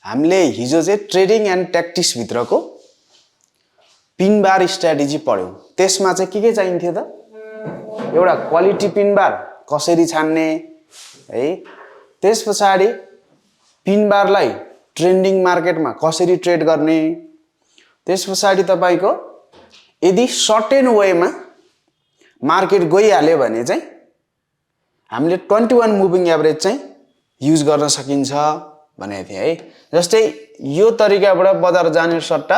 हामीले हिजो चाहिँ ट्रेडिङ एन्ड ट्याक्टिक्स भित्रको पिन बार स्ट्र्याटेजी पढ्यौं। त्यसमा चाहिँ के चाहिन्थ्यो त? एउटा क्वालिटी पिन बार कसरी छान्ने है, त्यसपछि पिन बारलाई ट्रेन्डिङ मार्केटमा कसरी ट्रेड गर्ने, त्यसपछि तपाईको यदि सर्टेन वेमा मार्केट गइहाल्यो भने चाहिँ हामीले 21 मुभिङ एभरेज चाहिँ युज गर्न सकिन्छ भनेको थिए है। जस्तै यो तरिकाबाट बजार जाने सट्टा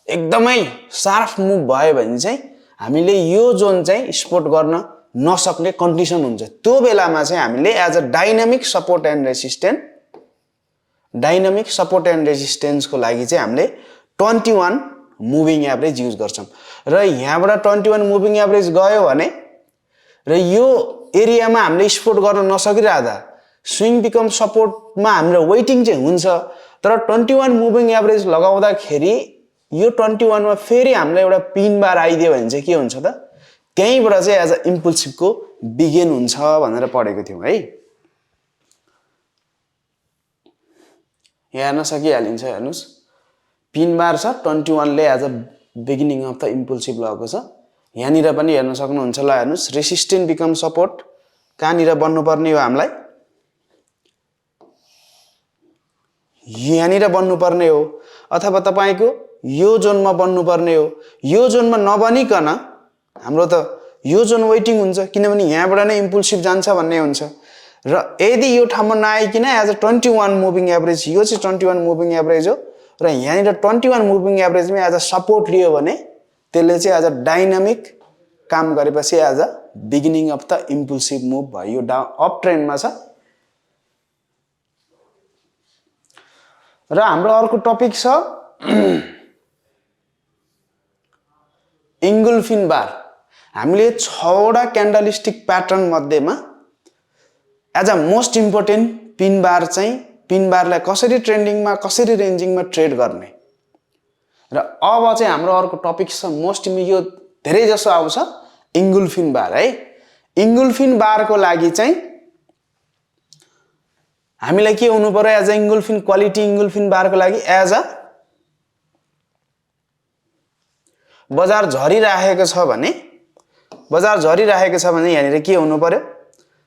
एकदमै शार्प मुभ भयो भने चाहिँ हामीले यो जोन चाहिँ स्पोर्ट गर्न नसक्ने कन्डिसन हुन्छ। त्यो बेलामा चाहिँ हामीले as a dynamic support and रेजिस्टेन्सको लागि चाहिँ हामीले 21 मुभिङ एभरेज युज गर्छौं र यहाँबाट 21 मुभिङ एभरेज गयो भने र यो एरियामा हामीले स्पोर्ट गर्न नसकिरहँदा स्विङ बिकम सपोर्टमा हाम्रो वेटिङ चाहिँ हुन्छ, तर 21 मुभिङ एभरेज लगाउँदाखेरि यो 21 मा फेरि हामीलाई एउटा पिन बार आइदियो भने चाहिँ के हुन्छ त? त्यहीँबाट चाहिँ एज अ इम्पल्सिभको बिगिन हुन्छ भनेर पढेको थियौं है। यहाँ हेर्न सकिहालिन्छ, हेर्नुस् पिन बार छ 21 ले as a beginning of the impulsive लगेको छ। यहाँनिर पनि हेर्न सक्नुहुन्छ, ल हेर्नुस् रेसिस्टेन्ट बिकम सपोर्ट कहाँनिर बन्नुपर्ने हो? हामीलाई यहाँनिर बन्नुपर्ने हो अथवा तपाईको यो जोनमा बन्नुपर्ने हो। यो जोनमा नबनिकन हाम्रो त यो जोन वेटिङ हुन्छ, किनभने यहाँबाट नै इम्पल्सिभ जान्छ भन्ने हुन्छ र यदि यो ठाउँमा नआइकिन एज अ 21 मुभिङ एभरेज, यो चाहिँ 21 मुभिङ एभरेज हो र यहाँनिर 21 मुभिङ एभरेजमा एज अ सपोर्ट लियो भने त्यसले चाहिँ एज अ डाइनामिक काम गरेपछि as a beginning of the impulsive move भयो। यो अप ट्रेन्डमा छ। र हाम्रो अर्को टपिक छ इङ्गुल्फिन बार। हामीले 6 वटा क्यान्डलस्टिक प्याटर्न मध्येमा as a most important pin bar चाहिँ पिन बारलाई कसरी ट्रेन्डिङमा कसरी रेन्जिङमा ट्रेड गर्ने र अब चाहिँ हाम्रो अर्को टपिक छ मोस्ट, यो धेरै जसो आउँछ इङ्गुल्फिन बार है। इङ्गुल्फिन बारको लागि चाहिँ हामीलाई के हुनु पर्यो? एज अ इङ्गुल्फिन क्वालिटी इङ्गुल्फिन बारको लागि एज अ बजार झरिरहेको छ भने यहाँनिर के हुनु पर्यो?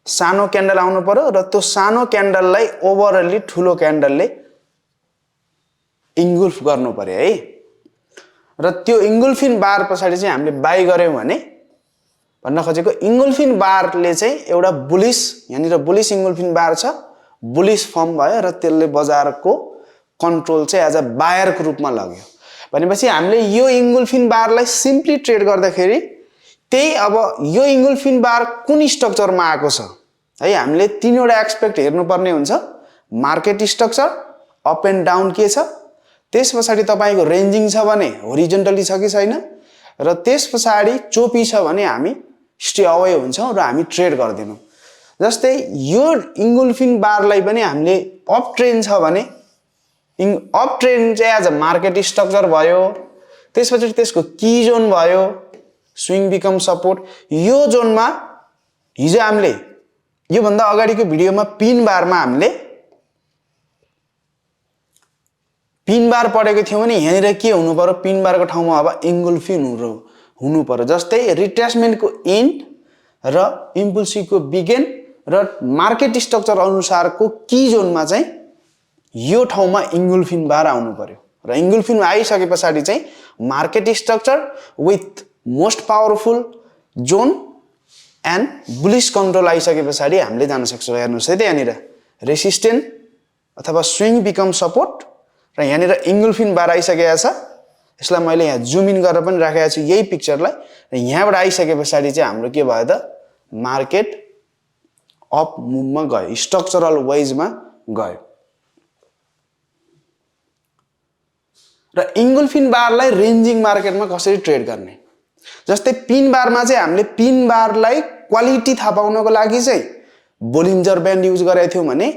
सानो क्यान्डल आउनु पर्यो र त्यो सानो क्यान्डललाई ओभरअली ठुलो क्यान्डलले इङ्गुल्फ गर्नु पर्यो है। र त्यो इङ्गुल्फिन बार पछाडि चाहिँ हामीले बाई गर्यौं भने भन्न खोजेको इङ्गुल्फिन बारले चाहिँ एउटा बुलिश, यहाँनिर बुलिश इङ्गुल्फिन बार छ, बुलिश फर्म भयो र त्यसले बजारको कन्ट्रोल चाहिँ एज अ बायरको रूपमा लग्यो भनेपछि हामीले यो इङ्गुल्फिन बारलाई सिम्पली ट्रेड गर्दाखेरि त्यही अब यो इङ्गुल्फिन बार कुन स्ट्रक्चरमा आएको छ है, हामीले 3 वटा एस्पेक्ट हेर्नुपर्ने हुन्छ। Market structure, up and down के छ, त्यसपछि तपाईको रेन्जिङ छ भने होरिजोन्टली छ कि छैन, र त्यसपछि चोपी छ भने हामी स्टे अवे हुन्छौं र हामी ट्रेड गर्दैनौं। जस्तै यो इङ्गुल्फिन बारलाई पनि हामीले अप ट्रेन्ड छ भने अप ट्रेन्ड चाहिँ एज अ मार्केट स्ट्रक्चर भयो, त्यसपछि त्यसको की जोन भयो स्विङ बिकम सपोर्ट। यो जोनमा हिजो हामीले यो भन्दा अगाडिको भिडियोमा पिन बारमा हामीले पिन बार पढेको थियौं भने यहाँनिर के हुनु पर्यो? पिन बारको ठाउँमा अब इङ्गुल्फिन हुनु पर्यो। जस्तै रिट्रेसमेन्टको एन्ड र इम्पल्सिभको बिगिन र मार्केट स्ट्रक्चर अनुसारको की जोनमा चाहिँ यो ठाउँमा इङ्गुल्फिन बार आउनु पर्यो र इङ्गुल्फिन आइसके पछाडि चाहिँ market structure with most powerful John and bullish control आइसके पछाडि हामीले जान सक्छौं। हेर्नुस् है त यहाँनिर रेसिस्टेन्ट अथवा स्विङ बिकम सपोर्ट र यहाँनिर इङ्गुल्फिन बार आइसकेको छ। यसलाई मैले यहाँ जुम इन गरेर पनि राखेको छु यही पिक्चरलाई, र यहाँबाट आइसके पछाडि चाहिँ हाम्रो के भयो त? मार्केट अप मुभमा गयो, स्ट्रक्चरल वाइजमा गयो। र इङ्गुल्फिन बारलाई रेन्जिङ मार्केटमा कसरी ट्रेड गर्ने? जस्तै पिन बारमा चाहिँ हामीले पिन बारलाई क्वालिटी थाहा पाउनको लागि चाहिँ बोलिन्जर ब्यान्ड युज गरेका थियौं भने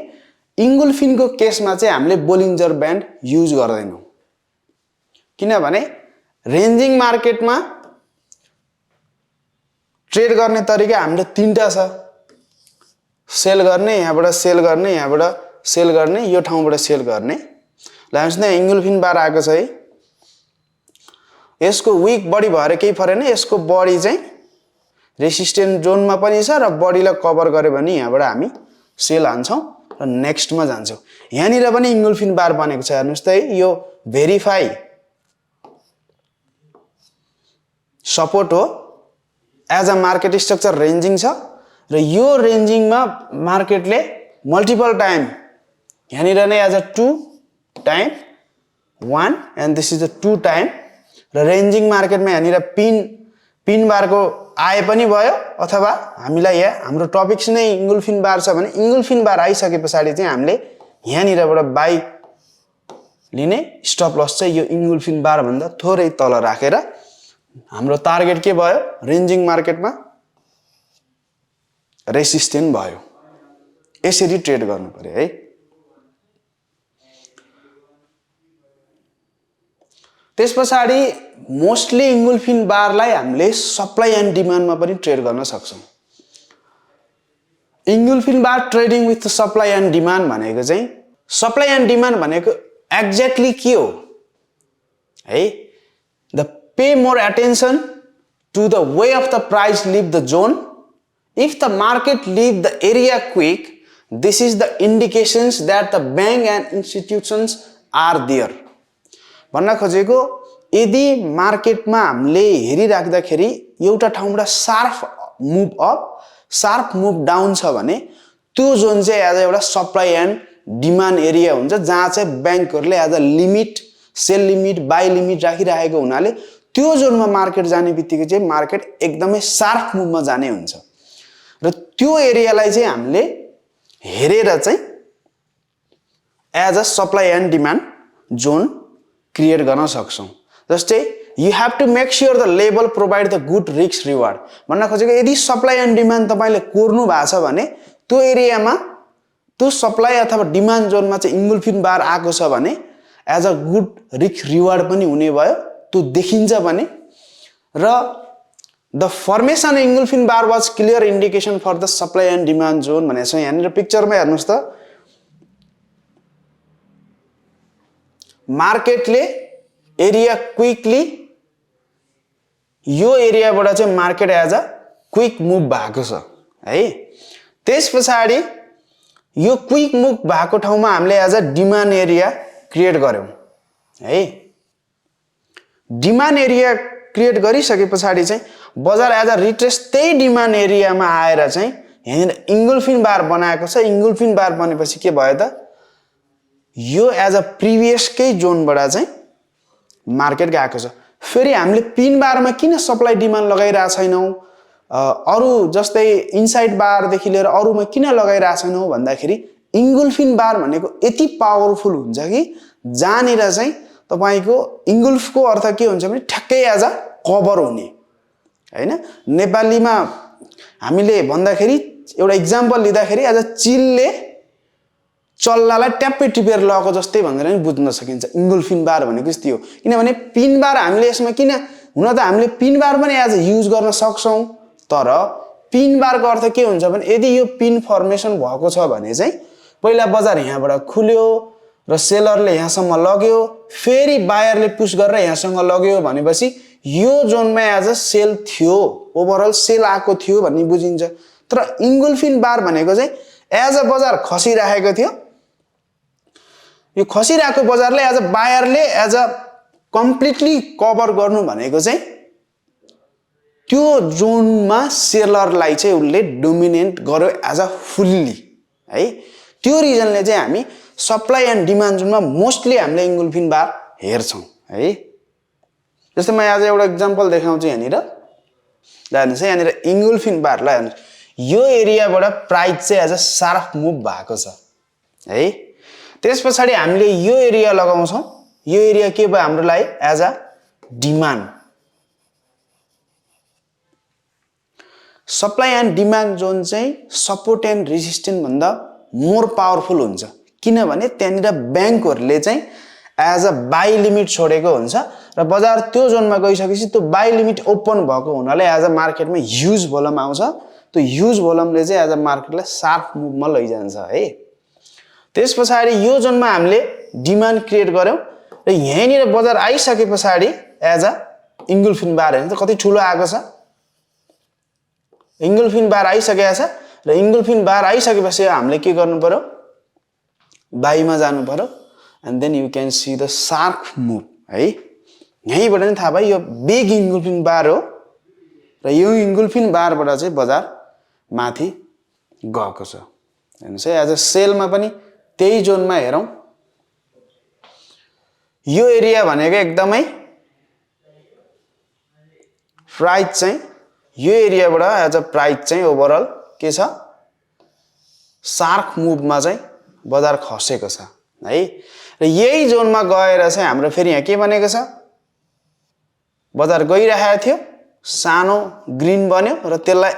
इङ्गुल्फिनको केसमा चाहिँ हामीले बोलिन्जर ब्यान्ड युज गर्दैनौं, किनभने रेन्जिङ मार्केटमा ट्रेड गर्ने तरिका हाम्रो 3टा छ। सेल गर्ने, यहाँबाट सेल गर्ने, यहाँबाट सेल गर्ने, यो ठाउँबाट सेल गर्ने। हेर्नुस् न इङ्गुल्फिन बार आएको छ है यसको विक बढी भएर केही फरेन यसको बढी चाहिँ रेसिस्टेन्ट जोनमा पनि छ र बढीलाई कभर गर्यो भने यहाँबाट हामी सेल हान्छौं र नेक्स्टमा जान्छौं यहाँनिर पनि इङ्गुल्फिन बार बनेको छ हेर्नुस् त है यो भेरिफाई सपोर्ट हो as a market structure ranging छ र यो रेन्जिङमा मार्केटले मल्टिपल टाइम यहाँनिर नै as a 2 time 1 and this is the 2 time र रेन्जिङ मार्केटमा यहाँनिर पिन बारको आए पनि भयो अथवा हामीलाई यहाँ हाम्रो टपिक्स नै इङ्गुल्फिन बार छ भने इङ्गुल्फिन बार आइसके पछाडि चाहिँ हामीले यहाँनिरबाट बाई लिने स्टप लस चाहिँ यो इङ्गुल्फिन बार भन्दा थोरै तल राखेर हाम्रो टार्गेट के भयो रेन्जिङ मार्केटमा रेसिस्टेन्ट भयो यसरी ट्रेड गर्नु पर्यो है त्यसपछि मोस्टली इङ्गुल्फिन बारलाई हामीले सप्लाई एन्ड डिमान्डमा पनि ट्रेड गर्न सक्छौं engulfing bar trading with supply and demand भनेको चाहिँ सप्लाई एन्ड डिमान्ड भनेको एक्ज्याक्टली के हो है the pay more attention to the way of the price leave the zone if the market leave the area quick this is the indications that the bank and institutions are there भन्न खोजेको यदि मार्केटमा हामीले हेरिराख्दाखेरि एउटा ठाउँबाट sharp move up sharp move down छ भने त्यो जोन चाहिँ एज एउटा सप्लाई एन्ड डिमान्ड एरिया हुन्छ जहाँ चाहिँ बैंकहरुले as a limit sell limit buy limit राखिरहेको हुनाले त्यो जोनमा मार्केट जाने बित्तिकै चाहिँ मार्केट एकदमै शार्प मुभमा जाने हुन्छ र त्यो एरियालाई चाहिँ हामीले हेरेर चाहिँ as a supply and demand zone create गर्न सक्छौं जस्तै you have to make sure the label provide the good risk reward भन्न खोजेको यदि सप्लाई एन्ड डिमान्ड तपाईले कोर्नु भएको छ भने त्यो एरियामा त्यो सप्लाई अथवा डिमान्ड जोनमा चाहिँ इङ्गुल्फिन बार आएको छ भने as a good risk reward पनि हुने भयो त्यो देखिन्छ भने र the formation engulfing bar was clear indication for the supply and demand zone भनेको छ यहाँनिर पिक्चरमा हेर्नुस् त मार्केटले एरिया क्विकली यो एरियाबाट चाहिँ market as a quick move भएको छ है त्यसपछि यो क्विक मुभ भएको ठाउँमा हामीले as a demand area create गर्यौं है डिमान्ड एरिया क्रिएट गरिसके पछाडि चाहिँ बजार एज अ रिट्रेस त्यही डिमान्ड एरियामा आएर चाहिँ यहाँनिर इङ्गुल्फिन बार बनाएको छ इङ्गुल्फिन बार बनेपछि के भयो त यो एज अ प्रिभियस कै जोनबाट चाहिँ मार्केट गएको छ फेरि हामीले पिन बारमा किन सप्लाई डिमान्ड लगाइरा छैनौं अरु जस्तै इनसाइड बार देखि लिएर अरुमा किन लगाइरा छैनौं भन्दाखेरि इङ्गुल्फिन बार भनेको यति पावरफुल हुन्छ कि जानेर चाहिँ तपाईको इङ्गुल्फको अर्थ के हुन्छ भने ठ्याक्कै एज अ कभर हुने हैन नेपालीमा हामीले भन्दाखेरि एउटा एक्जाम्पल लिँदाखेरि एज अ चिलले चल्लालाई ट्याप्पै टिपेर लगेको जस्तै भनेर नि बुझ्न सकिन्छ इङ्गुल्फिन बार भनेको यस्तै हो किनभने पिन बार हामीले यसमा किन हुन त हामीले पिन बार पनि एज युज गर्न सक्छौं तर पिन बारको अर्थ के हुन्छ भने यदि यो पिन फर्मेसन भएको छ भने चाहिँ पहिला बजार यहाँबाट खुल्यो र सेलरले यहाँसम्म लग्यो फेरि बायरले पुश गरेर यहाँसँग लग्यो भनेपछि यो जोनमा एज अ सेल थियो ओभरअल सेल आएको थियो भन्ने बुझिन्छ तर इङ्गुल्फिन बार भनेको चाहिँ एज अ बजार खसिरहेको थियो यो खसिरहेको बजारले एज अ बायरले एज अ कम्प्लिटली कभर गर्नु भनेको चाहिँ त्यो जोनमा सेलरलाई चाहिँ उले डोमिनेट गर्यो एज अ फुल्ली है त्यो रिजनले चाहिँ हामी सप्लाई एन्ड डिमान्ड जोनमा मोस्टली हामीले इङ्गुल्फिन बार हेर्छौं है जस्तै म आज एउटा एक्जाम्पल देखाउँछु यहाँनिर हेर्नुस् है यहाँनिर इङ्गुल्फिन बारलाई हेर्नुस् यो एरियाबाट प्राइस चाहिँ एज अ शार्प मुभ भएको छ है त्यसपछि हामीले यो एरिया लगाउँछौं यो एरिया के भयो हाम्रो लागि as a demand supply and demand zone चाहिँ सपोर्ट एन्ड रेजिस्टेन्स भन्दा मोर पावरफुल हुन्छ किनभने त्यहाँनिर बैंकहरुले चाहिँ एज अ बाई लिमिट छोडेको हुन्छ र बजार त्यो जोनमा गइसकेपछि त्यो बाई लिमिट ओपन भएको हुनाले एज अ मार्केटमा ह्युज भोल्युम आउँछ त्यो ह्युज भोल्युमले चाहिँ एज अ मार्केटलाई शार्प मुभमा लैजान्छ है त्यसपछि यो जोनमा हामीले डिमान्ड क्रिएट गर्यौं र यहीँनिर बजार आइसके पछाडि एज अ इङ्गुल्फिन बार हेर्नु त कति ठुलो आएको छ। इङ्गुल्फिन बार आइसकेको छ र इङ्गुल्फिन बार आइसकेपछि हामीले के गर्नु पर्यो, बाईमा जानु पर्यो and then you can see the sharp move है। यहीँबाट नै थाहा भयो यो बिग इङ्गुल्फिन बार हो र यो इङ्गुल्फिन बारबाट चाहिँ बजार माथि गएको छ। हेर्नुहोस् है, एज अ सेलमा पनि त्यही जोनमा हेरौँ, यो एरिया भनेको एकदमै प्राइस चाहिँ यो एरियाबाट एज अ प्राइस चाहिँ ओभरअल के छ, शार्प मुभमा चाहिँ बजार खसेको छ है। र यही जोनमा गएर चाहिँ हाम्रो फेरि यहाँ के बनेको छ, बजार गइरहेको थियो, सानो ग्रिन बन्यो र त्यसलाई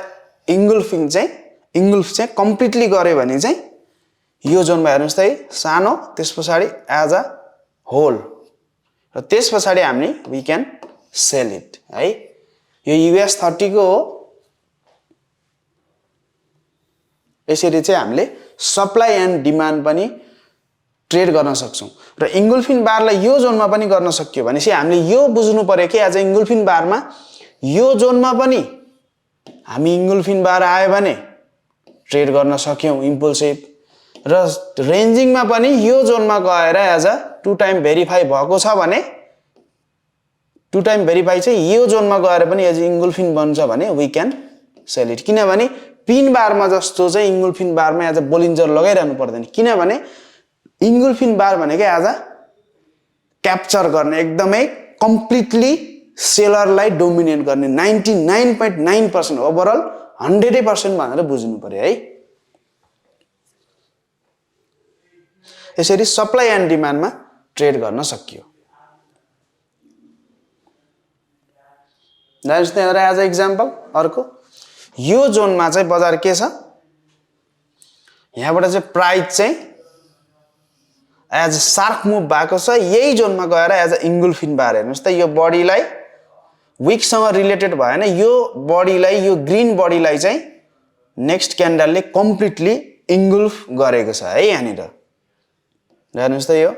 इङ्गुल्फ चाहिँ कम्प्लिटली गर्यो भने चाहिँ यो जोनमा हेर्नुहोस् त है, सानो त्यस पछाडि एज अ होल र त्यस पछाडि हामीले वी क्यान सेल इट है। यो US 30 को हो। यसरी चाहिँ हामीले सप्लाई एन्ड डिमान्ड पनि ट्रेड गर्न सक्छौं र इङ्गुल्फिन बारलाई यो जोनमा पनि गर्न सकियो भने चाहिँ हामीले यो बुझ्नु पर्यो कि आज इङ्गुल्फिन बारमा यो जोनमा पनि हामी इङ्गुल्फिन बार आयो भने ट्रेड गर्न सक्यौं इम्पल्सिभ, र रेन्जिङमा पनि यो जोनमा गएर एज अ 2 टाइम भेरिफाई भएको छ भने 2 टाइम भेरिफाई चाहिँ यो जोनमा गएर पनि एज इङ्गुल्फिन बन्छ भने वी क्यान सेल इट। किनभने पिन बारमा जस्तो चाहिँ इङ्गुल्फिन बारमा एज अ बोलिन्जर लगाइरहनु पर्दैन, किनभने इङ्गुल्फिन बार भनेको एज अ क्याप्चर गर्ने, एकदमै कम्प्लिटली सेलरलाई डोमिनेट गर्ने 99.9% ओभरअल 100% भनेर बुझ्नु पर्यो है। यसरी सप्लाई एन्ड डिमान्डमा ट्रेड गर्न सकियो। एज अ इक्जाम्पल अर्को, यो जोनमा चाहिँ बजार के छ, यहाँबाट चाहिँ प्राइस चाहिँ एज शार्प मुभ भएको छ, यही जोनमा गएर एज अ इङ्गुल्फिन बार हेर्नुहोस् त, यो बडीलाई विकसँग रिलेटेड भएन, यो बडीलाई, यो ग्रीन बडीलाई चाहिँ नेक्स्ट क्यान्डलले कम्प्लिटली इङ्गुल्फ गरेको छ है। यहाँनिर हेर्नुहोस् त, यो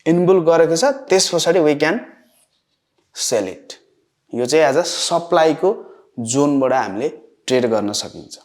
इन्गुल्फ गरेको छ, त्यस पछाडि वी क्यान सेल इट। यो चाहिँ एज अ सप्लाईको जोनबाट हामीले ट्रेड गर्न सकिन्छ।